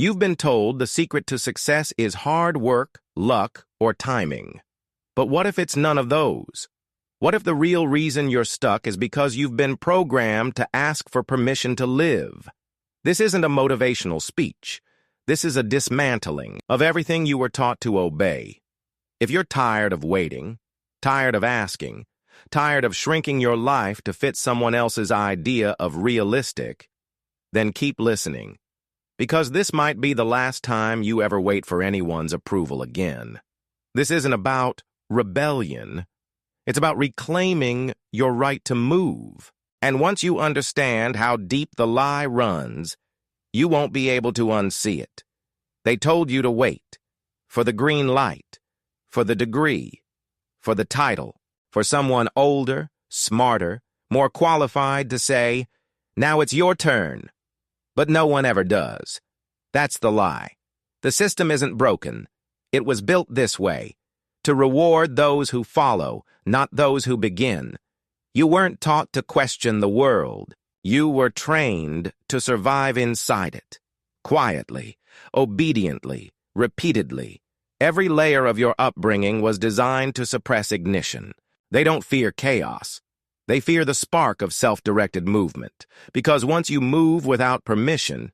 You've been told the secret to success is hard work, luck, or timing. But what if it's none of those? What if the real reason you're stuck is because you've been programmed to ask for permission to live? This isn't a motivational speech. This is a dismantling of everything you were taught to obey. If you're tired of waiting, tired of asking, tired of shrinking your life to fit someone else's idea of realistic, then keep listening, because this might be the last time you ever wait for anyone's approval again. This isn't about rebellion. It's about reclaiming your right to move. And once you understand how deep the lie runs, you won't be able to unsee it. They told you to wait for the green light, for the degree, for the title, for someone older, smarter, more qualified to say, "Now it's your turn." But no one ever does. That's the lie. The system isn't broken. It was built this way, to reward those who follow, not those who begin. You weren't taught to question the world. You were trained to survive inside it, quietly, obediently, repeatedly. Every layer of your upbringing was designed to suppress ignition. They don't fear chaos. They fear the spark of self-directed movement, because once you move without permission,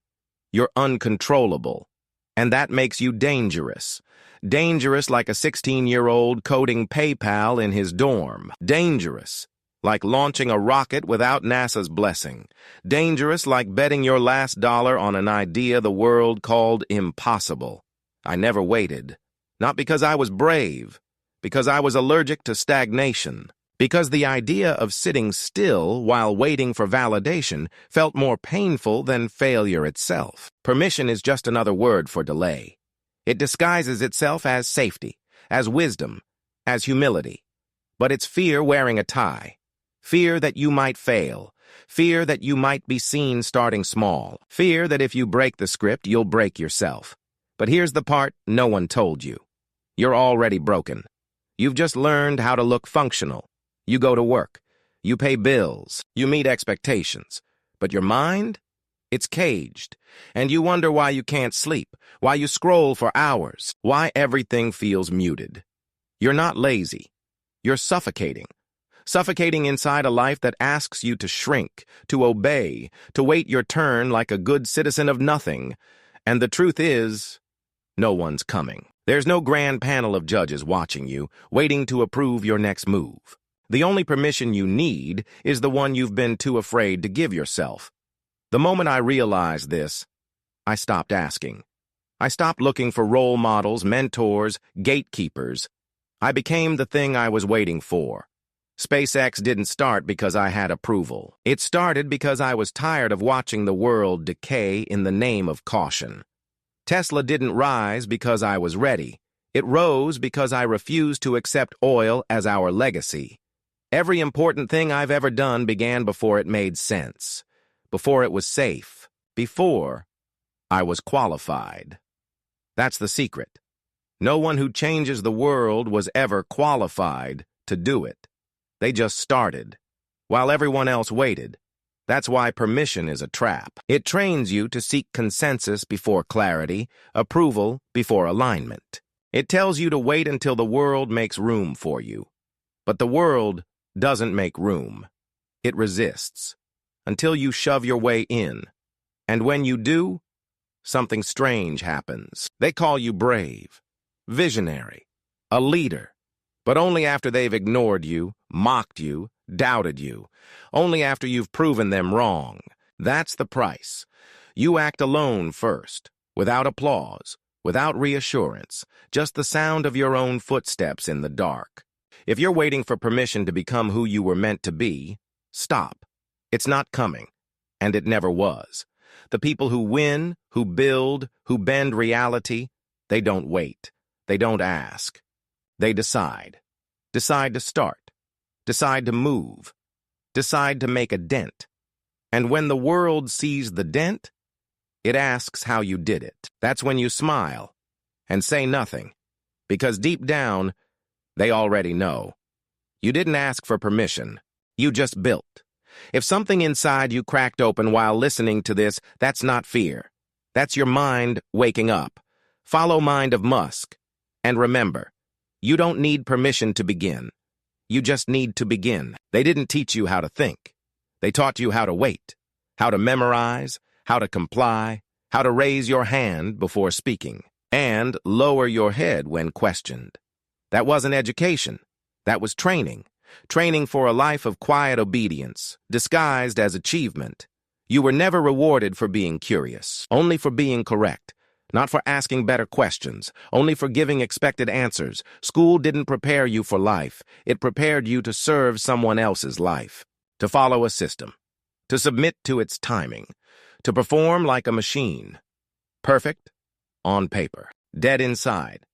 you're uncontrollable, and that makes you dangerous. Dangerous like a 16-year-old coding PayPal in his dorm. Dangerous like launching a rocket without NASA's blessing. Dangerous like betting your last dollar on an idea the world called impossible. I never waited. Not because I was brave, because I was allergic to stagnation. Because the idea of sitting still while waiting for validation felt more painful than failure itself. Permission is just another word for delay. It disguises itself as safety, as wisdom, as humility. But it's fear wearing a tie. Fear that you might fail. Fear that you might be seen starting small. Fear that if you break the script, you'll break yourself. But here's the part no one told you. You're already broken. You've just learned how to look functional. You go to work. You pay bills. You meet expectations. But your mind? It's caged. And you wonder why you can't sleep, why you scroll for hours, why everything feels muted. You're not lazy. You're suffocating. Suffocating inside a life that asks you to shrink, to obey, to wait your turn like a good citizen of nothing. And the truth is, no one's coming. There's no grand panel of judges watching you, waiting to approve your next move. The only permission you need is the one you've been too afraid to give yourself. The moment I realized this, I stopped asking. I stopped looking for role models, mentors, gatekeepers. I became the thing I was waiting for. SpaceX didn't start because I had approval. It started because I was tired of watching the world decay in the name of caution. Tesla didn't rise because I was ready. It rose because I refused to accept oil as our legacy. Every important thing I've ever done began before it made sense, before it was safe, before I was qualified. That's the secret. No one who changes the world was ever qualified to do it. They just started, while everyone else waited. That's why permission is a trap. It trains you to seek consensus before clarity, approval before alignment. It tells you to wait until the world makes room for you. But the world doesn't make room. It resists, until you shove your way in. And when you do, something strange happens. They call you brave, visionary, a leader, but only after they've ignored you, mocked you, doubted you, only after you've proven them wrong. That's the price. You act alone first, without applause, without reassurance, just the sound of your own footsteps in the dark. If you're waiting for permission to become who you were meant to be, stop. It's not coming, and it never was. The people who win, who build, who bend reality, they don't wait. They don't ask. They decide. Decide to start. Decide to move. Decide to make a dent. And when the world sees the dent, it asks how you did it. That's when you smile and say nothing, because deep down, they already know. You didn't ask for permission. You just built. If something inside you cracked open while listening to this, that's not fear. That's your mind waking up. Follow Mind of Musk. And remember, you don't need permission to begin. You just need to begin. They didn't teach you how to think. They taught you how to wait, how to memorize, how to comply, how to raise your hand before speaking, and lower your head when questioned. That wasn't education. That was training. Training for a life of quiet obedience, disguised as achievement. You were never rewarded for being curious, only for being correct. Not for asking better questions, only for giving expected answers. School didn't prepare you for life. It prepared you to serve someone else's life, to follow a system, to submit to its timing, to perform like a machine. Perfect on paper, dead inside.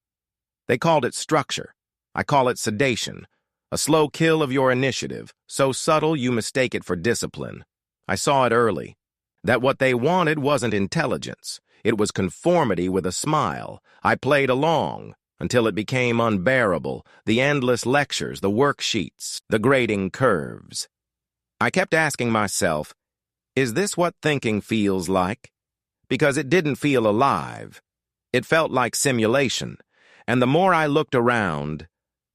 They called it structure. I call it sedation, a slow kill of your initiative, so subtle you mistake it for discipline. I saw it early, that what they wanted wasn't intelligence. It was conformity with a smile. I played along until it became unbearable, the endless lectures, the worksheets, the grading curves. I kept asking myself, is this what thinking feels like? Because it didn't feel alive. It felt like simulation, and the more I looked around,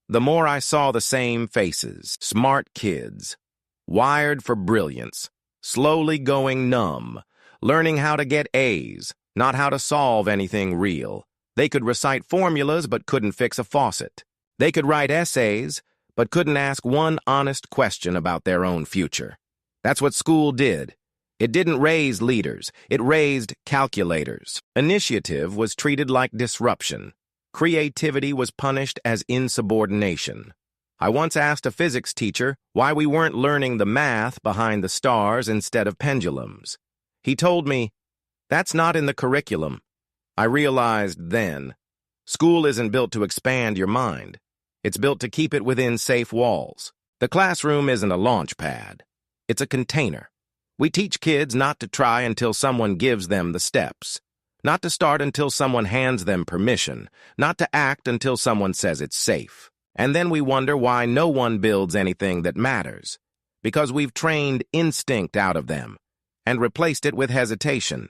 the more I saw the same faces, smart kids, wired for brilliance, slowly going numb, learning how to get A's, not how to solve anything real. They could recite formulas but couldn't fix a faucet. They could write essays but couldn't ask one honest question about their own future. That's what school did. It didn't raise leaders. It raised calculators. Initiative was treated like disruption. Creativity was punished as insubordination. I once asked a physics teacher why we weren't learning the math behind the stars instead of pendulums. He told me, "That's not in the curriculum." I realized then, school isn't built to expand your mind. It's built to keep it within safe walls. The classroom isn't a launch pad. It's a container. We teach kids not to try until someone gives them the steps, not to start until someone hands them permission, not to act until someone says it's safe. And then we wonder why no one builds anything that matters, because we've trained instinct out of them and replaced it with hesitation,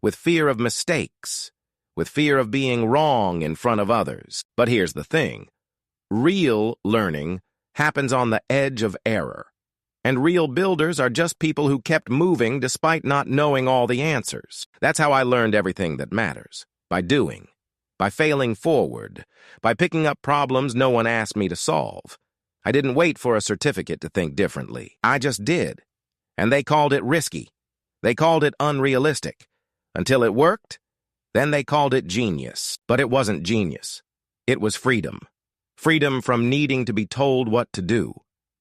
with fear of mistakes, with fear of being wrong in front of others. But here's the thing. Real learning happens on the edge of error. And real builders are just people who kept moving despite not knowing all the answers. That's how I learned everything that matters. By doing. By failing forward. By picking up problems no one asked me to solve. I didn't wait for a certificate to think differently. I just did. And they called it risky. They called it unrealistic. Until it worked, then they called it genius. But it wasn't genius. It was freedom. Freedom from needing to be told what to do.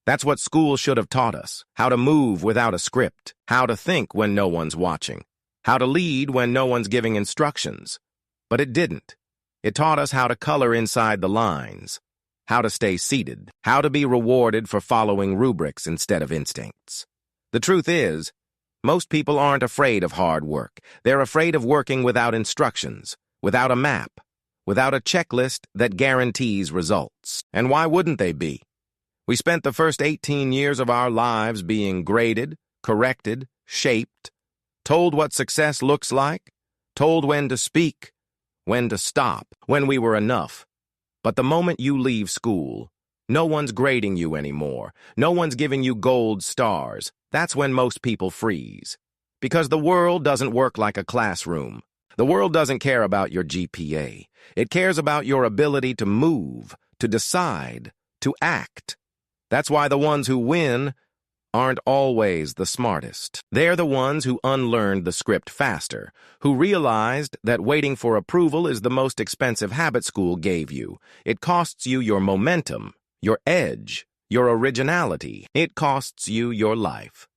That's what school should have taught us. How to move without a script. How to think when no one's watching. How to lead when no one's giving instructions. But it didn't. It taught us how to color inside the lines. How to stay seated. How to be rewarded for following rubrics instead of instincts. The truth is, most people aren't afraid of hard work. They're afraid of working without instructions, without a map, without a checklist that guarantees results. And why wouldn't they be? We spent the first 18 years of our lives being graded, corrected, shaped, told what success looks like, told when to speak, when to stop, when we were enough. But the moment you leave school, no one's grading you anymore. No one's giving you gold stars. That's when most people freeze. Because the world doesn't work like a classroom. The world doesn't care about your GPA. It cares about your ability to move, to decide, to act. That's why the ones who win aren't always the smartest. They're the ones who unlearned the script faster, who realized that waiting for approval is the most expensive habit school gave you. It costs you your momentum, your edge, your originality. It costs you your life.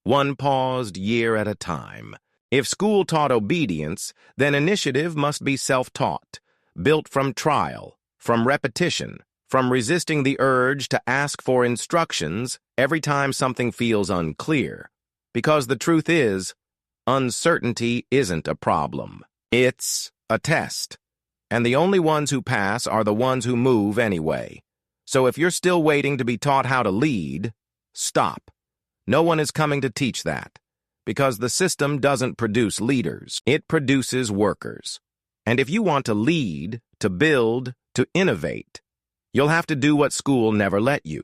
One paused year at a time. If school taught obedience, then initiative must be self-taught, built from trial, from repetition, from resisting the urge to ask for instructions every time something feels unclear. Because the truth is, uncertainty isn't a problem. It's a test. And the only ones who pass are the ones who move anyway. So if you're still waiting to be taught how to lead, stop. No one is coming to teach that. Because the system doesn't produce leaders, it produces workers. And if you want to lead, to build, to innovate, you'll have to do what school never let you.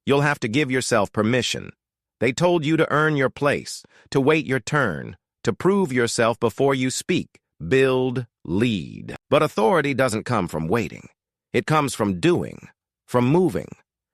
You'll have to give yourself permission. They told you to earn your place, to wait your turn, to prove yourself before you speak, build, lead. But authority doesn't come from waiting. It comes from doing, from moving,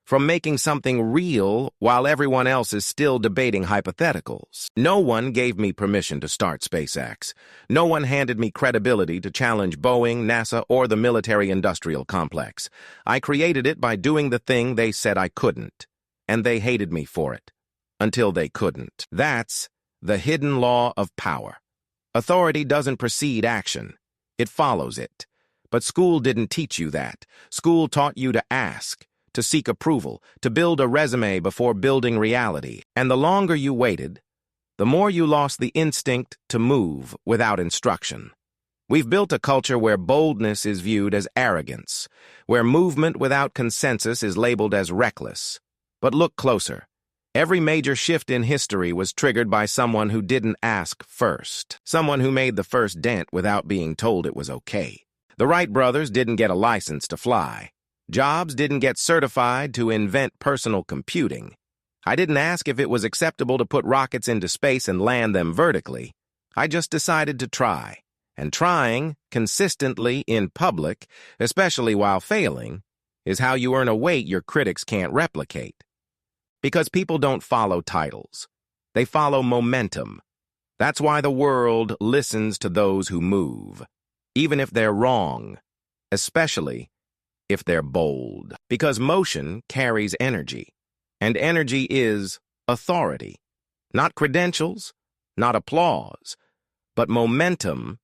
from making something real while everyone else is still debating hypotheticals. No one gave me permission to start SpaceX. No one handed me credibility to challenge Boeing, NASA, or the military-industrial complex. I created it by doing the thing they said I couldn't, and they hated me for it, until they couldn't. That's the hidden law of power. Authority doesn't precede action. It follows it. But school didn't teach you that. School taught you to ask, to seek approval, to build a resume before building reality. And the longer you waited, the more you lost the instinct to move without instruction. We've built a culture where boldness is viewed as arrogance, where movement without consensus is labeled as reckless. But look closer. Every major shift in history was triggered by someone who didn't ask first, someone who made the first dent without being told it was okay. The Wright brothers didn't get a license to fly. Jobs didn't get certified to invent personal computing. I didn't ask if it was acceptable to put rockets into space and land them vertically. I just decided to try. And trying, consistently in public, especially while failing, is how you earn a weight your critics can't replicate. Because people don't follow titles. They follow momentum. That's why the world listens to those who move, even if they're wrong, especially if they're bold. Because motion carries energy, and energy is authority. Not credentials, not applause, but momentum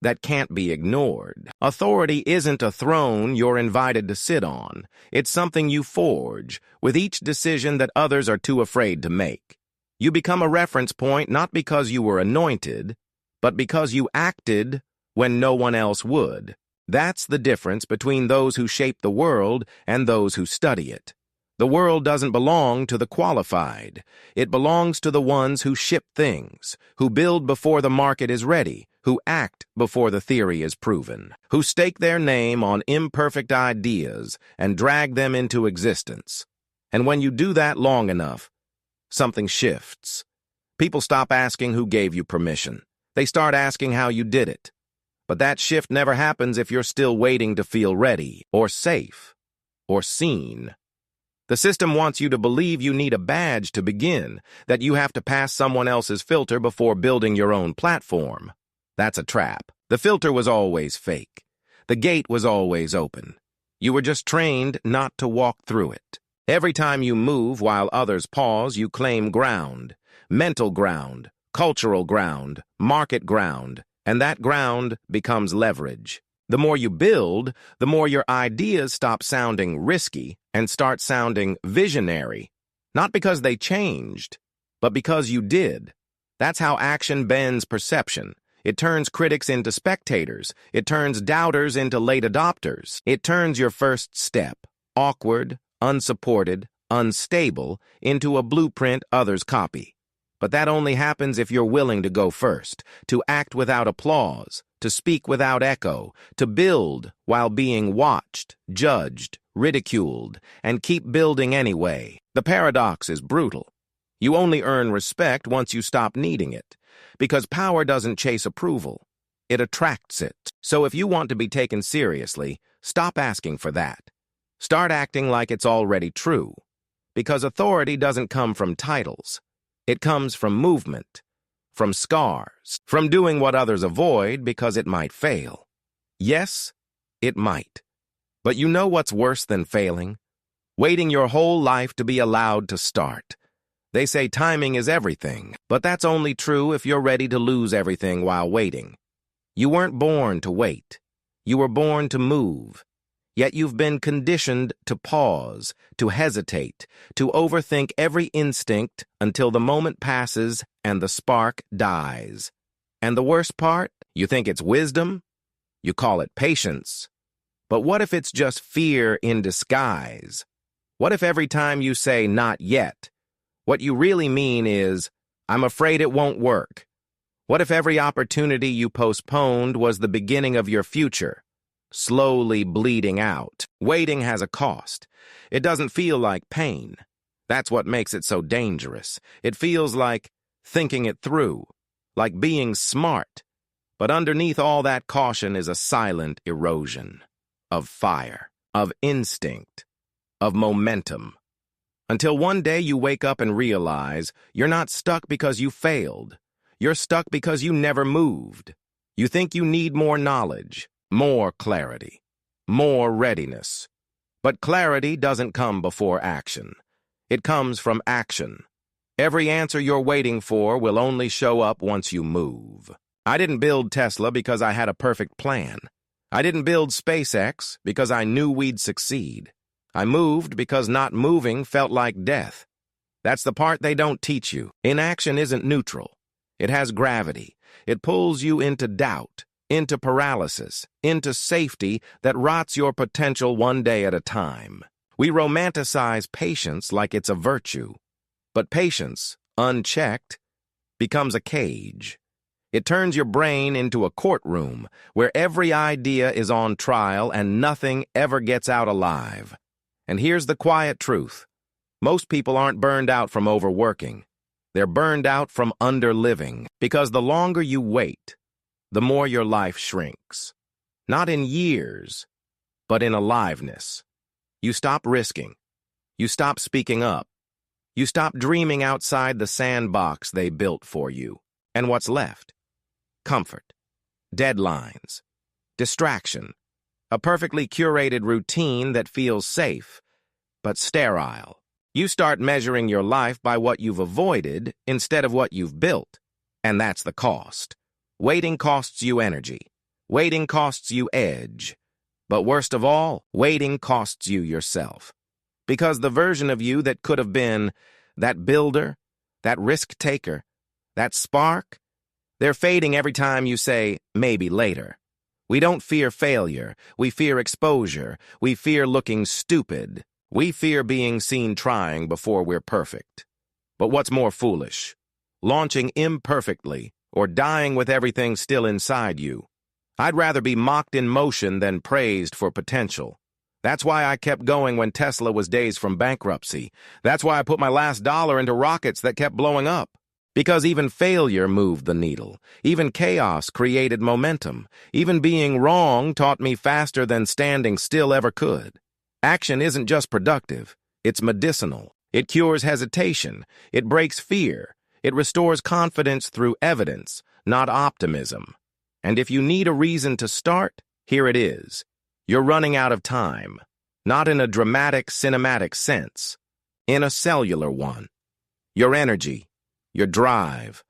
that can't be ignored. Authority isn't a throne you're invited to sit on. It's something you forge with each decision that others are too afraid to make. You become a reference point not because you were anointed, but because you acted when no one else would. That's the difference between those who shape the world and those who study it. The world doesn't belong to the qualified. It belongs to the ones who ship things, who build before the market is ready, who act before the theory is proven, who stake their name on imperfect ideas and drag them into existence. And when you do that long enough, something shifts. People stop asking who gave you permission. They start asking how you did it. But that shift never happens if you're still waiting to feel ready, or safe, or seen. The system wants you to believe you need a badge to begin, that you have to pass someone else's filter before building your own platform. That's a trap. The filter was always fake. The gate was always open. You were just trained not to walk through it. Every time you move while others pause, you claim ground. Mental ground, cultural ground, market ground, and that ground becomes leverage. The more you build, the more your ideas stop sounding risky and start sounding visionary. Not because they changed, but because you did. That's how action bends perception. It turns critics into spectators. It turns doubters into late adopters. It turns your first step, awkward, unsupported, unstable, into a blueprint others copy. But that only happens if you're willing to go first, to act without applause, to speak without echo, to build while being watched, judged, ridiculed, and keep building anyway. The paradox is brutal. You only earn respect once you stop needing it, because power doesn't chase approval. It attracts it. So if you want to be taken seriously, stop asking for that. Start acting like it's already true, because authority doesn't come from titles. It comes from movement, from scars, from doing what others avoid because it might fail. Yes, it might. But you know what's worse than failing? Waiting your whole life to be allowed to start. They say timing is everything, but that's only true if you're ready to lose everything while waiting. You weren't born to wait. You were born to move. Yet you've been conditioned to pause, to hesitate, to overthink every instinct until the moment passes and the spark dies. And the worst part? You think it's wisdom? You call it patience. But what if it's just fear in disguise? What if every time you say, "not yet," what you really mean is, I'm afraid it won't work. What if every opportunity you postponed was the beginning of your future, slowly bleeding out? Waiting has a cost. It doesn't feel like pain. That's what makes it so dangerous. It feels like thinking it through, like being smart. But underneath all that caution is a silent erosion of fire, of instinct, of momentum. Until one day you wake up and realize you're not stuck because you failed. You're stuck because you never moved. You think you need more knowledge, more clarity, more readiness. But clarity doesn't come before action. It comes from action. Every answer you're waiting for will only show up once you move. I didn't build Tesla because I had a perfect plan. I didn't build SpaceX because I knew we'd succeed. I moved because not moving felt like death. That's the part they don't teach you. Inaction isn't neutral. It has gravity. It pulls you into doubt, into paralysis, into safety that rots your potential one day at a time. We romanticize patience like it's a virtue. But patience, unchecked, becomes a cage. It turns your brain into a courtroom where every idea is on trial and nothing ever gets out alive. And here's the quiet truth. Most people aren't burned out from overworking. They're burned out from underliving, because the longer you wait, the more your life shrinks. Not in years, but in aliveness. You stop risking. You stop speaking up. You stop dreaming outside the sandbox they built for you. And what's left? Comfort, deadlines, distraction, a perfectly curated routine that feels safe, but sterile. You start measuring your life by what you've avoided instead of what you've built. And that's the cost. Waiting costs you energy. Waiting costs you edge. But worst of all, waiting costs you yourself. Because the version of you that could have been that builder, that risk-taker, that spark, they're fading every time you say, maybe later. We don't fear failure. We fear exposure. We fear looking stupid. We fear being seen trying before we're perfect. But what's more foolish? Launching imperfectly or dying with everything still inside you? I'd rather be mocked in motion than praised for potential. That's why I kept going when Tesla was days from bankruptcy. That's why I put my last dollar into rockets that kept blowing up. Because even failure moved the needle. Even chaos created momentum. Even being wrong taught me faster than standing still ever could. Action isn't just productive, it's medicinal. It cures hesitation. It breaks fear. It restores confidence through evidence, not optimism. And if you need a reason to start, here it is. You're running out of time. Not in a dramatic, cinematic sense. In a cellular one. Your energy, your drive,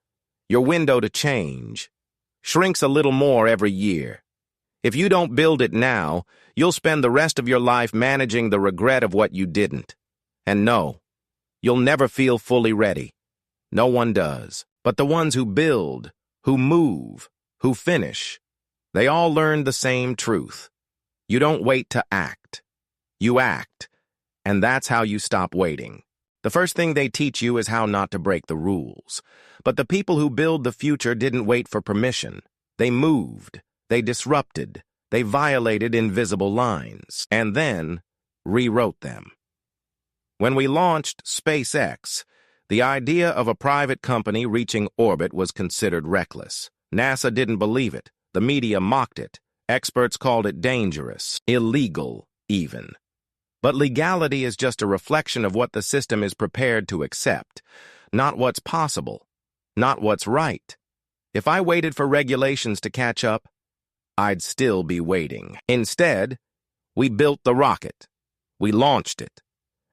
your window to change, shrinks a little more every year. If you don't build it now, you'll spend the rest of your life managing the regret of what you didn't. And no, you'll never feel fully ready. No one does. But the ones who build, who move, who finish, they all learn the same truth. You don't wait to act. You act. And that's how you stop waiting. The first thing they teach you is how not to break the rules. But the people who build the future didn't wait for permission. They moved. They disrupted. They violated invisible lines. And then rewrote them. When we launched SpaceX, the idea of a private company reaching orbit was considered reckless. NASA didn't believe it. The media mocked it. Experts called it dangerous, illegal, even. But legality is just a reflection of what the system is prepared to accept, not what's possible, not what's right. If I waited for regulations to catch up, I'd still be waiting. Instead, we built the rocket. We launched it.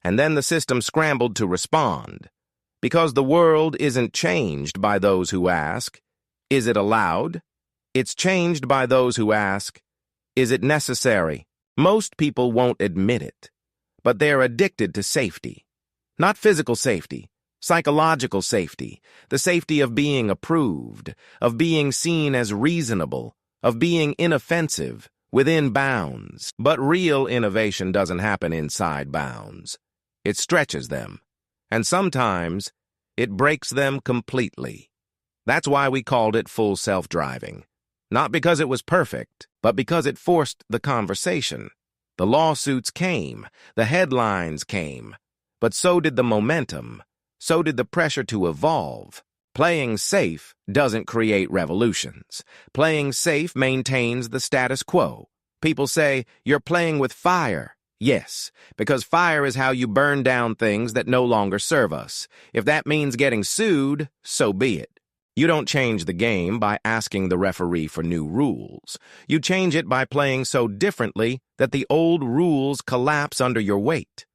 And then the system scrambled to respond. Because the world isn't changed by those who ask, is it allowed? It's changed by those who ask, is it necessary? Most people won't admit it, but they're addicted to safety. Not physical safety, psychological safety, the safety of being approved, of being seen as reasonable, of being inoffensive, within bounds. But real innovation doesn't happen inside bounds. It stretches them. And sometimes, It breaks them completely. That's why we called it full self-driving. Not because it was perfect, but because it forced the conversation. The lawsuits came, the headlines came, but so did the momentum, so did the pressure to evolve. Playing safe doesn't create revolutions. Playing safe maintains the status quo. People say, you're playing with fire. Yes, because fire is how you burn down things that no longer serve us. If that means getting sued, so be it. You don't change the game by asking the referee for new rules. You change it by playing so differently that the old rules collapse under your weight.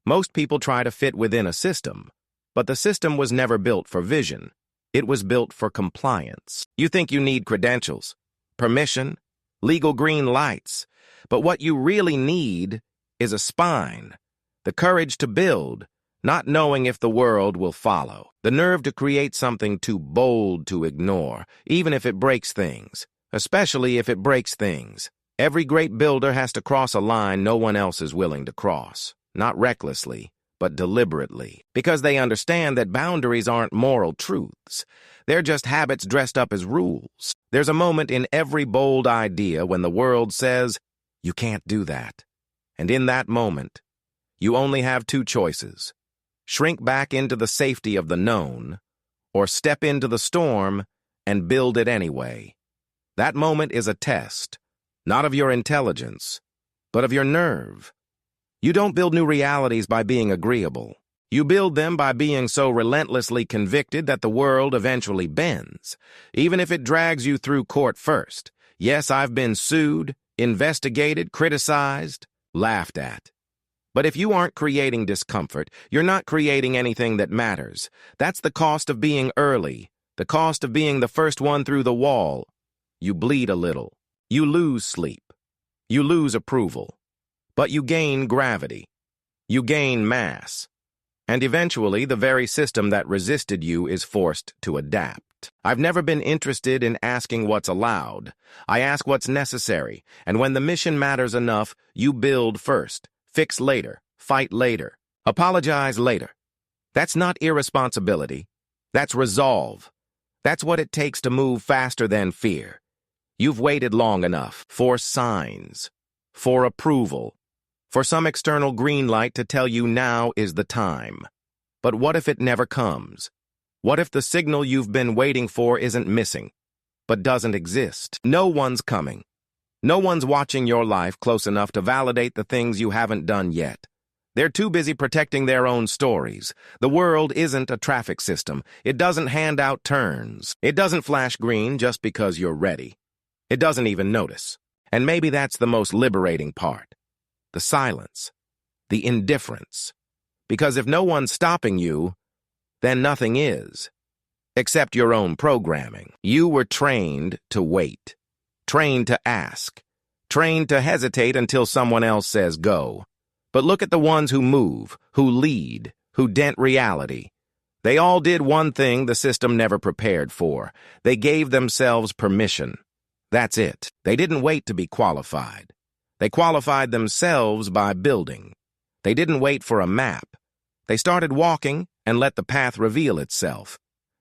Most people try to fit within a system, but the system was never built for vision. It was built for compliance. You think you need credentials, permission, legal green lights, but what you really need is a spine, the courage to build, not knowing if the world will follow, the nerve to create something too bold to ignore, even if it breaks things, especially if it breaks things. Every great builder has to cross a line no one else is willing to cross, not recklessly, but deliberately, because they understand that boundaries aren't moral truths. They're just habits dressed up as rules. There's a moment in every bold idea when the world says, you can't do that. And in that moment, you only have two choices. Shrink back into the safety of the known, or step into the storm and build it anyway. That moment is a test, not of your intelligence, but of your nerve. You don't build new realities by being agreeable. You build them by being so relentlessly convicted that the world eventually bends, even if it drags you through court first. Yes, I've been sued, investigated, criticized, laughed at. But if you aren't creating discomfort, you're not creating anything that matters. That's the cost of being early, the cost of being the first one through the wall. You bleed a little. You lose sleep. You lose approval. But you gain gravity. You gain mass. And eventually, the very system that resisted you is forced to adapt. I've never been interested in asking what's allowed. I ask what's necessary, and when the mission matters enough, you build first, fix later, fight later, apologize later. That's not irresponsibility. That's resolve. That's what it takes to move faster than fear. You've waited long enough for signs, for approval, for some external green light to tell you now is the time. But what if it never comes? What if the signal you've been waiting for isn't missing, but doesn't exist? No one's coming. No one's watching your life close enough to validate the things you haven't done yet. They're too busy protecting their own stories. The world isn't a traffic system. It doesn't hand out turns. It doesn't flash green just because you're ready. It doesn't even notice. And maybe that's the most liberating part. The silence. The indifference. Because if no one's stopping you, then nothing is. Except your own programming. You were trained to wait. Trained to ask. Trained to hesitate until someone else says go. But look at the ones who move, who lead, who dent reality. They all did one thing the system never prepared for. They gave themselves permission. That's it. They didn't wait to be qualified. They qualified themselves by building. They didn't wait for a map. They started walking and let the path reveal itself.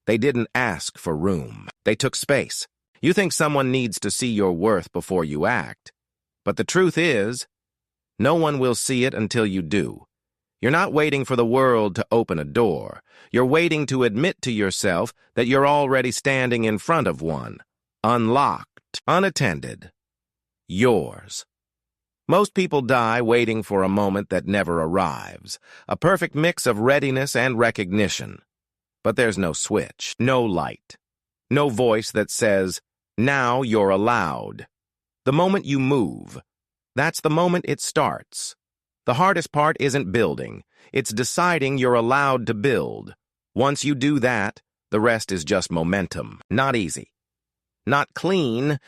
They didn't ask for room. They took space. You think someone needs to see your worth before you act. But the truth is, no one will see it until you do. You're not waiting for the world to open a door. You're waiting to admit to yourself that you're already standing in front of one. Unlocked, unattended. Yours. Most people die waiting for a moment that never arrives. A perfect mix of readiness and recognition. But there's no switch, no light. No voice that says, now you're allowed. The moment you move, that's the moment it starts. The hardest part isn't building. It's deciding you're allowed to build. Once you do that, the rest is just momentum. Not easy. Not clean,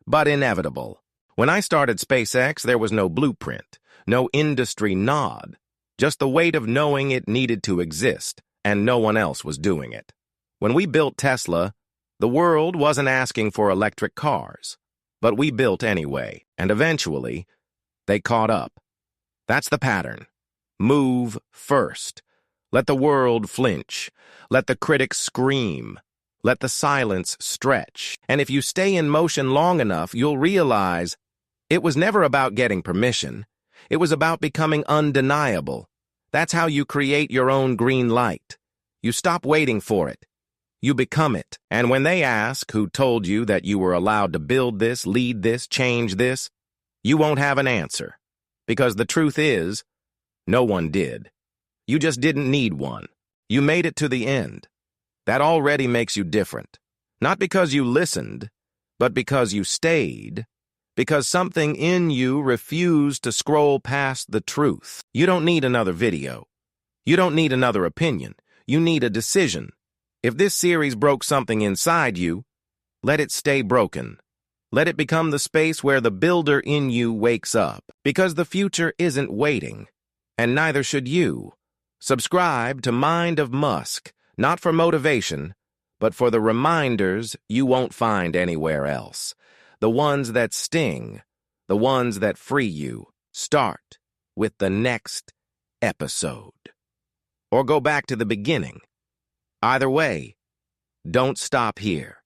but inevitable. When I started SpaceX, there was no blueprint, no industry nod, just the weight of knowing it needed to exist, and no one else was doing it. When we built Tesla, the world wasn't asking for electric cars, but we built anyway, and eventually, they caught up. That's the pattern. Move first. Let the world flinch. Let the critics scream. Let the silence stretch. And if you stay in motion long enough, you'll realize it was never about getting permission. It was about becoming undeniable. That's how you create your own green light. You stop waiting for it. You become it. And when they ask who told you that you were allowed to build this, lead this, change this, you won't have an answer. Because the truth is, no one did. You just didn't need one. You made it to the end. That already makes you different. Not because you listened, but because you stayed. Because something in you refused to scroll past the truth. You don't need another video. You don't need another opinion. You need a decision. If this series broke something inside you, let it stay broken. Let it become the space where the builder in you wakes up. Because the future isn't waiting, and neither should you. Subscribe to Mind of Musk, not for motivation, but for the reminders you won't find anywhere else. The ones that sting, the ones that free you. Start with the next episode. Or go back to the beginning. Either way, don't stop here.